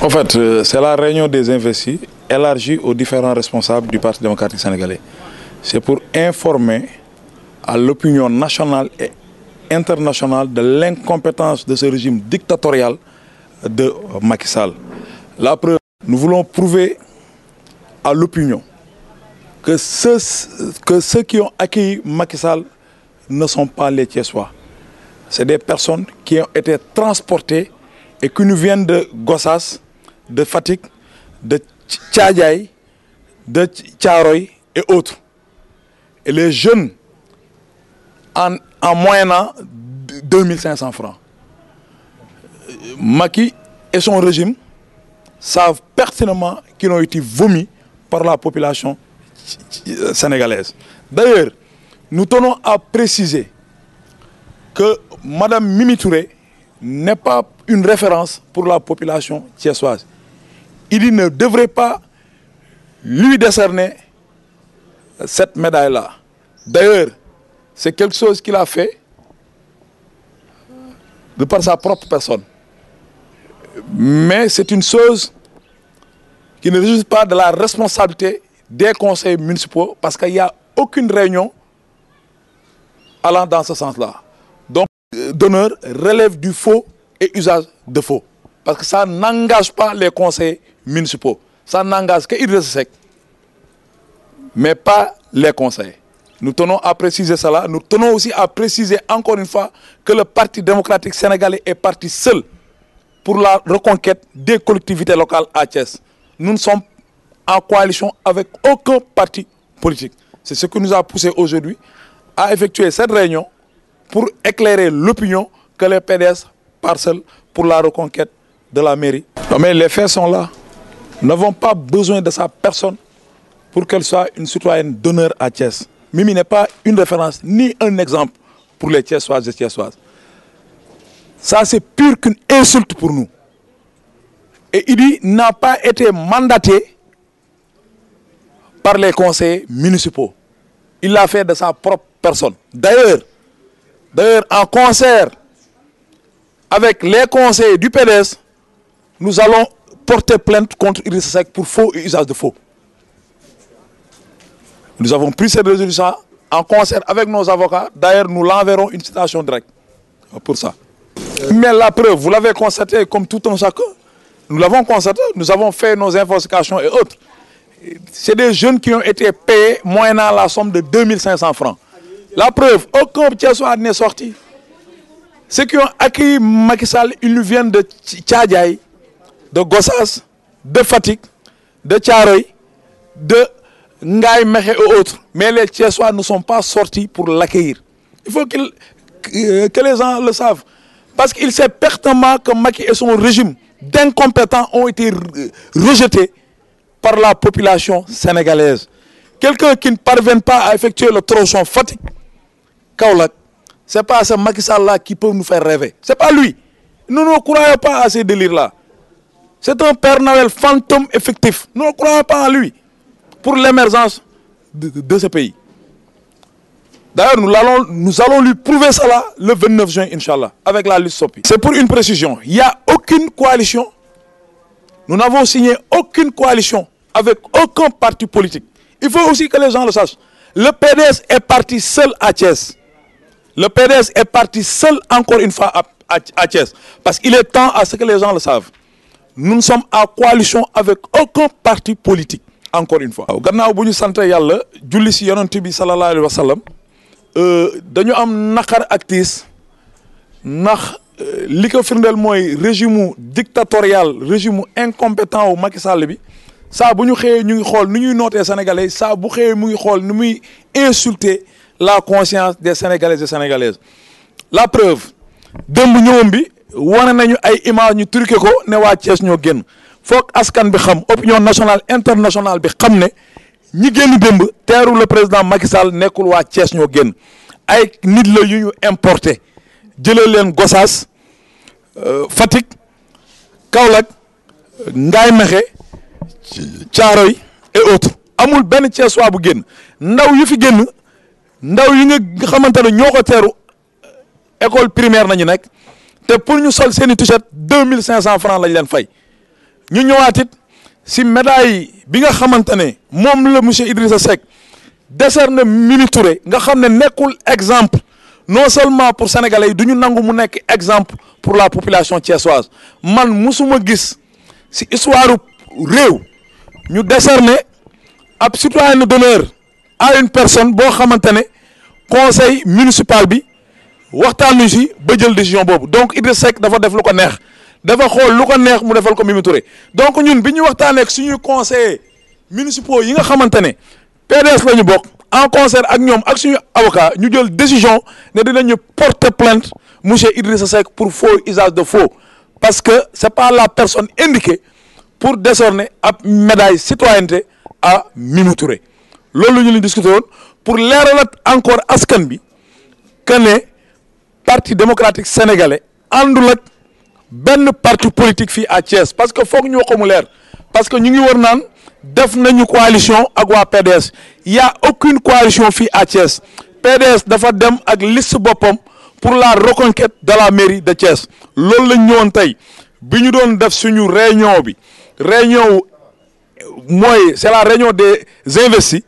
En fait, c'est la réunion des investis élargie aux différents responsables du Parti démocratique sénégalais. C'est pour informer à l'opinion nationale et internationale de l'incompétence de ce régime dictatorial de Macky Sall. La preuve, nous voulons prouver à l'opinion que ceux qui ont accueilli Macky Sall ne sont pas les Thiessois. C'est des personnes qui ont été transportées et qui nous viennent de Gossas, de Fatick, de Thiadiaye, de Thiaroye et autres. Et les jeunes, en moyennant 2500 francs. Macky et son régime savent pertinemment qu'ils ont été vomis par la population sénégalaise. D'ailleurs, nous tenons à préciser que Mme Mimi Touré n'est pas une référence pour la population thiessoise. Il ne devrait pas lui décerner cette médaille-là. D'ailleurs, c'est quelque chose qu'il a fait de par sa propre personne. Mais c'est une chose qui ne résulte pas de la responsabilité des conseils municipaux parce qu'il n'y a aucune réunion allant dans ce sens-là. Donc, d'honneur relève du faux et usage de faux. Parce que ça n'engage pas les conseils municipaux. Ça n'engage que Idrissa Seck, mais pas les conseils. Nous tenons à préciser cela. Nous tenons aussi à préciser encore une fois que le Parti démocratique sénégalais est parti seul pour la reconquête des collectivités locales à Thiès. Nous ne sommes en coalition avec aucun parti politique. C'est ce qui nous a poussé aujourd'hui à effectuer cette réunion pour éclairer l'opinion que les PDS partent seuls pour la reconquête de la mairie. Non, mais les faits sont là. Nous n'avons pas besoin de sa personne pour qu'elle soit une citoyenne d'honneur à Thiès. Mimi n'est pas une référence ni un exemple pour les Thiessoises et Thiessoises. Ça, c'est pire qu'une insulte pour nous. Et il n'a pas été mandaté par les conseils municipaux. Il l'a fait de sa propre personne. D'ailleurs, en concert avec les conseils du PDS, nous allons porter plainte contre Idrissa Seck pour faux et usage de faux. Nous avons pris cette résolution en concert avec nos avocats. D'ailleurs, nous l'enverrons une citation directe pour ça. Mais la preuve, vous l'avez constaté comme tout un chacun. Nous l'avons constaté, nous avons fait nos investigations et autres. C'est des jeunes qui ont été payés moyennant la somme de 2500 francs. La preuve, aucun Thiessois n'est sorti. Ceux qui ont accueilli Macky Sall, ils nous viennent de Thiadiaye, de Gossas, de Fatick, de Thiaroye, de Ngaye Mékhé et autres. Mais les Thiessois ne sont pas sortis pour l'accueillir. Il faut que les gens le savent. Parce qu'il sait pertinemment que Macky et son régime d'incompétents ont été rejetés par la population sénégalaise. Quelqu'un qui ne parvient pas à effectuer le tronçon Fatick, Kaolack, ce n'est pas ce Macky Sall-là qui peut nous faire rêver. Ce n'est pas lui. Nous ne croyons pas à ces délires-là. C'est un Père Noël fantôme effectif. Nous ne croyons pas en lui pour l'émergence de ce pays. D'ailleurs, nous allons lui prouver cela le 29 juin, Inch'Allah, avec la liste SOPI. C'est pour une précision. Il n'y a aucune coalition. Nous n'avons signé aucune coalition avec aucun parti politique. Il faut aussi que les gens le sachent. Le PDS est parti seul à Thiès. Le PDS est parti seul encore une fois à Thiès. Parce qu'il est temps à ce que les gens le savent. Nous ne sommes en coalition avec aucun parti politique. Encore une fois. Gannaaw bu ñu sant Yàlla julli ci Yonent bi sallallahu alayhi wa sallam dañu am naqar ak tiis ndax li ko firndeel mooy régime dictatorial régime incompétent wu Macky Sall bi saa bu ñu xëyee ñu ngi xool nu ñuy nootee sénégalais saa bu xëyee mu ngi xool nu muy insulter la conscience des sénégalais et sénégalaises. La preuve démb ñëwam bi wane nañu ay images ñu truqué ko ne waa Thiès ñoo génn foog askan bi xam opinion nationale internationale bi xam ne ñi génn démb teeru le président Macky Sall nekkul waa Thiès ñoo génn ay nit la yu ñu importé jëlee leen Gossas Fatick Kaolack Ngaye Mékhé Thiaroye et autres amul benn Thiessois bu génn ndaw yi fi génn ndaw yi nga xamante ne ñoo ko teeru école primaire nañu nekk te pour ñu sol seen i t-shirt 2500 francs lañ leen fay ñu ñëwaat it si médaille bi nga xamante ne moom la monsieur Idrissa Seck décerné Mimi Touré nga xam ne nekkul exemple non seulement pour sénégalais yi du ñu nangu mu nekk exemple pour la population thiessoise man musuma gis si histoire réew ñu décerné ab citoyen d'honneur à une personne boo xamante ne conseil municipal bi waxtaanu si ba jël décision boobu donc Idrissa Seck dafa def lu ko neex dafa xool lu ko neex mu defal ko Mimi Touré donc ñun bi ñu waxtaanee ak suñuy conseillers municipaux yi nga xamante ne PDS la ñu bokk en concert ak ñoom ak suñu avocat ñu jël décision ne dinañu porter plainte monsieur Idrissa Seck pour faux usage de faux parce que c'est pas la personne indiquée pour décerner ab médaille citoyenneté à Mimi Touré loolu ñu leen discuté woon pour leeralat encore askan bi que ne parti démocratique sénégalais àndul ak benn parti politique fii à Thiès parce que foog ñu wax ko mu leer parce que ñu ngi war naan def nañu coalition ak waa PDS y a aucune coalition fii à Thiès PDS dafa dem ak liste boppam pour la reconquête de la mairie de Thiès loolu lañ ñëwoon tey bi ñu doon def suñu réunion bi réunion mooy c'est la réunion des investis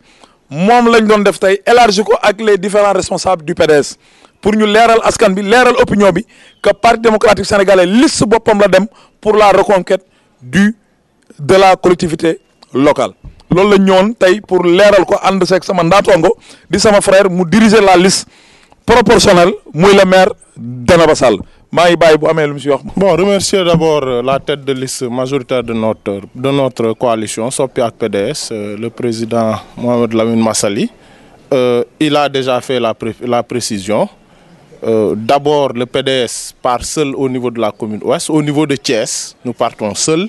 moom lañ doon def tey élargi ko ak les différents responsables du PDS pour ñu leeral askan bi leeral opinion bi que parti démocratique sénégalais liste boppam la dem pour la reconquête de la collectivité locale loolu la ñëwoon tey pour leeral ko ànd seeg sama ndaatongo di sama frère mu diriger la liste proportionnelle muy le maire Dieynaba Sall maa ngi bàyyi bu amee lu mu si wax. Bon, remercier d'abord la tête de liste majoritaire de notre coalition Sopi ak PDS, le président Mohamed Lamine Massaly. Il a déjà fait la précision. D'abord, le PDS part seul au niveau de la commune ouest. Au niveau de Thiès, nous partons seuls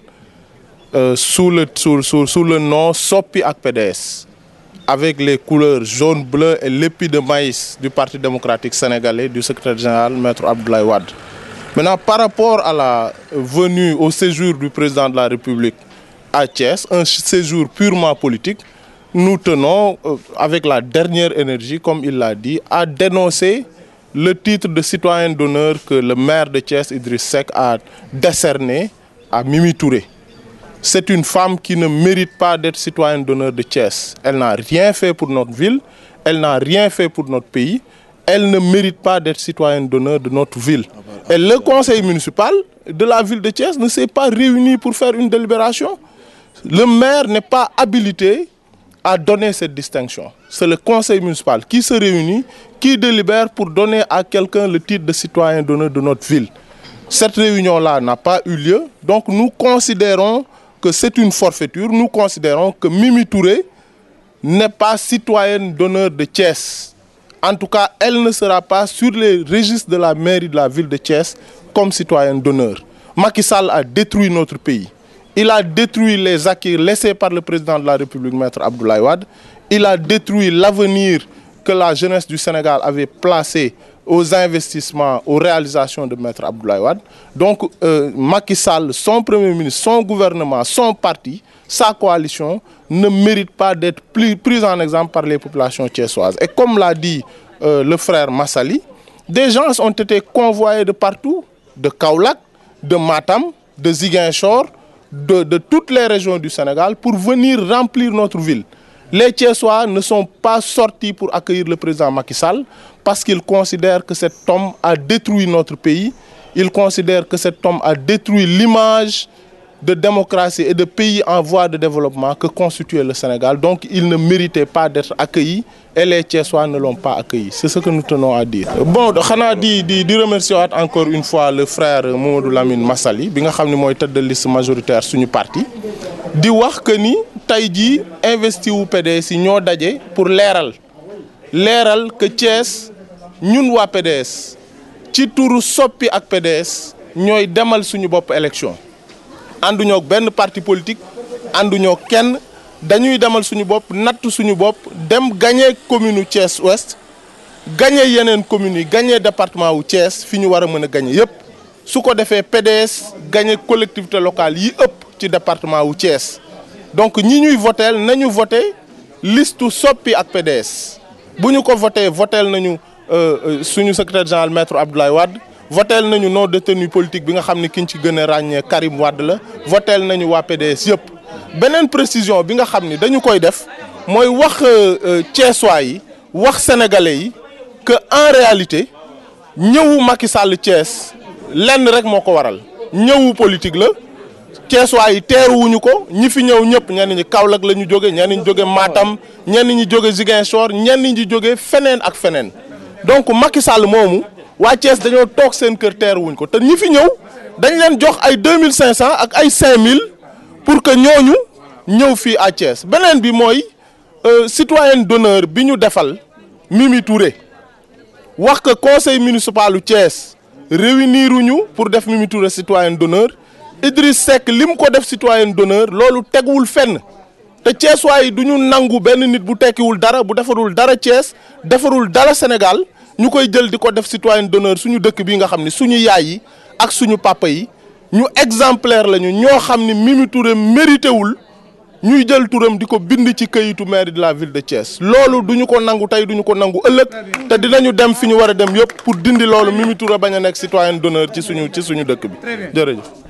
sous le nom Sopi ak PDS, avec les couleurs jaune, bleu et l'épi de maïs du Parti démocratique sénégalais du secrétaire général Maître Abdoulaye Wade. Maintenant, par rapport à la venue au séjour du président de la République à Thiès, un séjour purement politique, nous tenons, avec la dernière énergie, comme il l'a dit, à dénoncer le titre de citoyen d'honneur que le maire de Thiès, Idriss Seck, a décerné à Mimi Touré. C'est une femme qui ne mérite pas d'être citoyenne d'honneur de Thiès. Elle n'a rien fait pour notre ville, elle n'a rien fait pour notre pays. Elle ne mérite pas d'être citoyenne d'honneur de notre ville. Et le conseil municipal de la ville de Thiès ne s'est pas réuni pour faire une délibération. Le maire n'est pas habilité à donner cette distinction. C'est le conseil municipal qui se réunit, qui délibère pour donner à quelqu'un le titre de citoyen d'honneur de notre ville. Cette réunion-là n'a pas eu lieu, donc nous considérons que c'est une forfaiture. Nous considérons que Mimi Touré n'est pas citoyenne d'honneur de Thiès. En tout cas, elle ne sera pas sur les registres de la mairie de la ville de Thiès comme citoyenne d'honneur. Macky Sall a détruit notre pays. Il a détruit les acquis laissés par le président de la République, Maître Abdoulaye Wade. Il a détruit l'avenir que la jeunesse du Sénégal avait placé aux investissements, aux réalisations de Maître Abdoulaye Wade. Donc, Macky Sall, son Premier ministre, son gouvernement, son parti, sa coalition ne mérite pas d'être pris en exemple par les populations thiessoises. Et comme l'a dit le frère Massaly, des gens ont été convoyés de partout, de Kaolack, de Matam, de Ziguinchor, de toutes les régions du Sénégal pour venir remplir notre ville. Les Thiessois ne sont pas sortis pour accueillir le président Macky Sall parce qu'ils considèrent que cet homme a détruit notre pays. Ils considèrent que cet homme a détruit l'image de démocratie et de pays en voie de développement que constituait le Sénégal. Donc, il ne méritait pas d'être accueilli et les Thiessois ne l'ont pas accueilli. C'est ce que nous tenons à dire. Bon, xanaa di remercier encore une fois le frère Mamadou Lamine Massaly bi nga xam ne mooy tête de liste majoritaire suñu parti di wax que ni tey jii investi wu PDS yi ñoo daje pour leeral que Thiès ñun waa PDS ci turu Sopi ak PDS ñooy demal suñu bopp élection. ànduñoo benn parti politique ànduñoo kenn dañuy demal suñu bopp natt suñu bopp dem gagner commune u Thiès Ouest gagner yeneen communes yi gagner département wu Thiès fi ñu war a mën a gagner yëpp su ko defee PDS gagner collectivité locale yi ëpp ci département wu Thiès donc ñi ñuy voteel nañu voté liste Sopi ak PDS bu ñu ko voté nañu suñu secrétaire général Maître Abdoulaye Wade votel nañu non détenu politique bi nga xam ne ki ñu ci gën a ràññee Karim Wade la votel nañu waa PDS yëpp. beneen précision bi nga xam ni dañu koy def mooy wax Thiessois yi wax sénégalais yi que en réalité ñëwu Macky Sall Thiès lenn rek moo ko waral ñëwu politique la. Thiessois yi teeruwuñu ko ñi fi ñëw ñëpp ñenn ñi Kaolack la ñu jóge ñenn ñi jóge Matam ñenn ñi jóge Ziguinchor ñenn ñi jóge feneen ak feneen donc Macky Sall moomu waa Thiès dañoo toog seen kër teeruwuñ ko te ñi fi ñëw dañ leen jox ay 2500 ak ay 5000 pour que ñooñu ñëw fii à Thiès beneen bi mooy citoyen d'honneur bi ñu defal Mimi Touré wax que conseil municipal u Thiès réuniruñu pour def Mimi Touré citoyen d'honneur Idriss Seck lim ko def citoyen d'honneur loolu teguwul fenn te Thiessois yi du ñu nangu benn nit bu tekkiwul dara bu defarul dara Thiès defarul dara Sénégal ñu koy jël di ko def citoyen d'honneur suñu dëkk bi nga xam ni suñu yaay yi ak suñu papa yi ñu exemplaire lañu ñoo xam ni Mimi Touré mérité wul ñuy jël turam di ko bind ci këyitu maire de la ville de Thiès loolu duñu ko nangu tey duñu ko nangu ëllëg te dinañu dem fi ñu war a dem yëpp pour dindi loolu Mimi Touré bañ a nekk citoyen d'honneur ci suñu dëkk bi jërëjëf.